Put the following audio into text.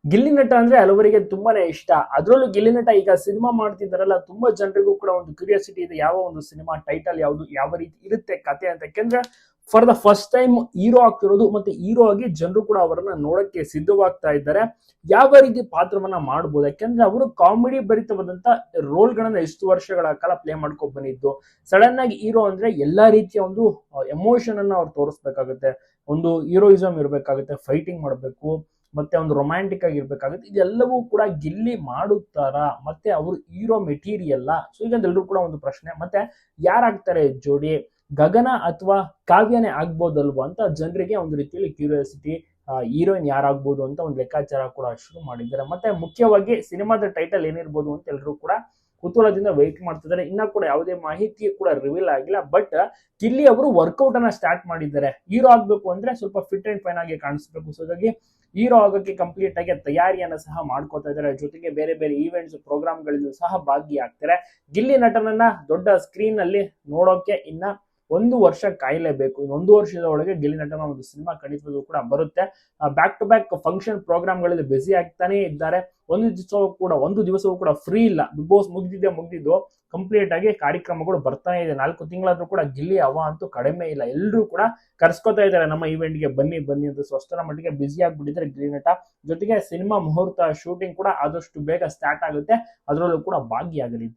ಗಿಲ್ಲಿ ನಟ ಅಂದ್ರೆ ಹಲವರಿಗೆ ತುಂಬಾನೇ ಇಷ್ಟ. ಅದ್ರಲ್ಲೂ ಗಿಲ್ಲಿ ನಟ ಈಗ ಸಿನಿಮಾ ಮಾಡ್ತಿದ್ದಾರಲ್ಲ, ತುಂಬಾ ಜನರಿಗೂ ಕೂಡ ಒಂದು ಕ್ಯೂರಿಯಾಸಿಟಿ ಇದೆ, ಯಾವ ಒಂದು ಸಿನಿಮಾ ಟೈಟಲ್ ಯಾವುದು, ಯಾವ ರೀತಿ ಇರುತ್ತೆ ಕತೆ ಅಂತ. ಯಾಕೆಂದ್ರೆ for the first time hero ಆಗ್ತಿರೋದು, ಮತ್ತೆ ಹೀರೋ ಆಗಿ ಜನರು ಕೂಡ ಅವರನ್ನ ನೋಡಕ್ಕೆ ಸಿದ್ಧವಾಗ್ತಾ ಇದ್ದಾರೆ. ಯಾವ ರೀತಿ ಪಾತ್ರವನ್ನ ಮಾಡಬಹುದು, ಯಾಕೆಂದ್ರೆ ಅವರು ಕಾಮಿಡಿ ಭರಿತವಾದಂತ ರೋಲ್ ಗಳನ್ನ ಎಷ್ಟು ವರ್ಷಗಳ ಕಾಲ ಪ್ಲೇ ಮಾಡ್ಕೊಂಡು ಬಂದಿದ್ದು. ಸಡನ್ ಆಗಿ ಹೀರೋ ಅಂದ್ರೆ ಎಲ್ಲಾ ರೀತಿಯ ಒಂದು ಎಮೋಷನ್ ಅನ್ನ ಅವ್ರು ತೋರಿಸ್ಬೇಕಾಗುತ್ತೆ, ಒಂದು ಹೀರೋಯಿಸಮ್ ಇರ್ಬೇಕಾಗುತ್ತೆ, ಫೈಟಿಂಗ್ ಮಾಡಬೇಕು, ಮತ್ತೆ ಒಂದು ರೊಮ್ಯಾಂಟಿಕ್ ಆಗಿರ್ಬೇಕಾಗುತ್ತೆ. ಇದೆಲ್ಲವೂ ಕೂಡ ಗಿಲ್ಲಿ ಮಾಡುತ್ತಾರಾ, ಮತ್ತೆ ಅವರು ಹೀರೋ ಮೆಟೀರಿಯಲ್. ಸೊ ಈಗ ಎಲ್ರು ಕೂಡ ಒಂದು ಪ್ರಶ್ನೆ, ಮತ್ತೆ ಯಾರಾಗ್ತಾರೆ ಜೋಡಿ, ಗಗನ ಅಥವಾ ಕಾವ್ಯನೇ ಆಗ್ಬೋದಲ್ವಾ ಅಂತ ಜನರಿಗೆ ಒಂದು ರೀತಿಯಲ್ಲಿ ಕ್ಯೂರಿಯಾಸಿಟಿ. ಹೀರೋಯಿನ್ ಯಾರಾಗ್ಬೋದು ಅಂತ ಒಂದು ಲೆಕ್ಕಾಚಾರ ಕೂಡ ಶುರು ಮಾಡಿದ್ದಾರೆ. ಮತ್ತೆ ಮುಖ್ಯವಾಗಿ ಸಿನಿಮಾದ ಟೈಟಲ್ ಏನಿರ್ಬೋದು ಅಂತ ಎಲ್ಲರೂ ಕೂಡ ಕುತೂಹಲದಿಂದ ವೆಯ್ಟ್ ಮಾಡ್ತಿದ್ದಾರೆ. ಇನ್ನ ಕೂಡ ಯಾವುದೇ ಮಾಹಿತಿ ಕೂಡ ರಿವೀಲ್ ಆಗಿಲ್ಲ. ಬಟ್ ಗಿಲ್ಲಿ ಅವರು ವರ್ಕೌಟ್ ಅನ್ನ ಸ್ಟಾರ್ಟ್ ಮಾಡಿದ್ದಾರೆ. ಹೀರೋ ಆಗ್ಬೇಕು ಅಂದ್ರೆ ಸ್ವಲ್ಪ ಫಿಟ್ ಅಂಡ್ ಫೈನ್ ಆಗಿ ಕಾಣಿಸ್ಬೇಕು. ಸೊ ಹಾಗಾಗಿ ಹೀರೋ ಆಗೋಕ್ಕೆ ಕಂಪ್ಲೀಟ್ ಆಗಿ ತಯಾರಿಯನ್ನ ಸಹ ಮಾಡ್ಕೋತಾ ಇದ್ದಾರೆ. ಜೊತೆಗೆ ಬೇರೆ ಬೇರೆ ಈವೆಂಟ್ಸ್ ಪ್ರೋಗ್ರಾಮ್ಗಳಲ್ಲೂ ಸಹ ಭಾಗಿಯಾಗ್ತಾರೆ. ಗಿಲ್ಲಿ ನಟನನ್ನ ದೊಡ್ಡ ಸ್ಕ್ರೀನ್ ಅಲ್ಲಿ ನೋಡೋಕೆ ಇನ್ನ 1 ವರ್ಷ ಕಾಯಲೇಬೇಕು. 1 ವರ್ಷದ ಒಳಗೆ ಗಿಲ್ಲಿ ನಟನ ಒಂದು ಸಿನಿಮಾ ಖಂಡಿತವಾಗ್ಲೂ ಕೂಡ ಬರುತ್ತೆ. ಬ್ಯಾಕ್ ಟು ಬ್ಯಾಕ್ ಫಂಕ್ಷನ್ ಪ್ರೋಗ್ರಾಮ್ಗಳಲ್ಲಿ ಬ್ಯುಸಿ ಆಗ್ತಾನೆ ಇದ್ದಾರೆ. ಒಂದು ದಿವಸವೂ ಕೂಡ ಫ್ರೀ ಇಲ್ಲ. ಬಿಗ್ ಬಾಸ್ ಮುಗ್ದಿದ್ದು ಕಂಪ್ಲೀಟ್ ಆಗಿ ಕಾರ್ಯಕ್ರಮಗಳು ಬರ್ತಾನೆ ಇದೆ. 4 ತಿಂಗಳಾದ್ರೂ ಕೂಡ ಗಿಲ್ಲಿ ಹವಾ ಅಂತೂ ಕಡಿಮೆ ಇಲ್ಲ. ಎಲ್ಲರೂ ಕೂಡ ಕರ್ಸ್ಕೊತಾ ಇದ್ದಾರೆ ನಮ್ಮ ಇವೆಂಟ್ಗೆ ಬನ್ನಿ ಬನ್ನಿ ಅಂತ. ಸೊ ಅಷ್ಟರ ಮಟ್ಟಿಗೆ ಬ್ಯುಸಿ ಆಗ್ಬಿಟ್ಟಿದ್ದಾರೆ ಗಿಲ್ಲಿ ನಟ. ಜೊತೆಗೆ ಸಿನಿಮಾ ಮುಹೂರ್ತ ಶೂಟಿಂಗ್ ಕೂಡ ಆದಷ್ಟು ಬೇಗ ಸ್ಟಾರ್ಟ್ ಆಗುತ್ತೆ, ಅದರಲ್ಲೂ ಕೂಡ ಭಾಗಿಯಾಗಲಿದೆ.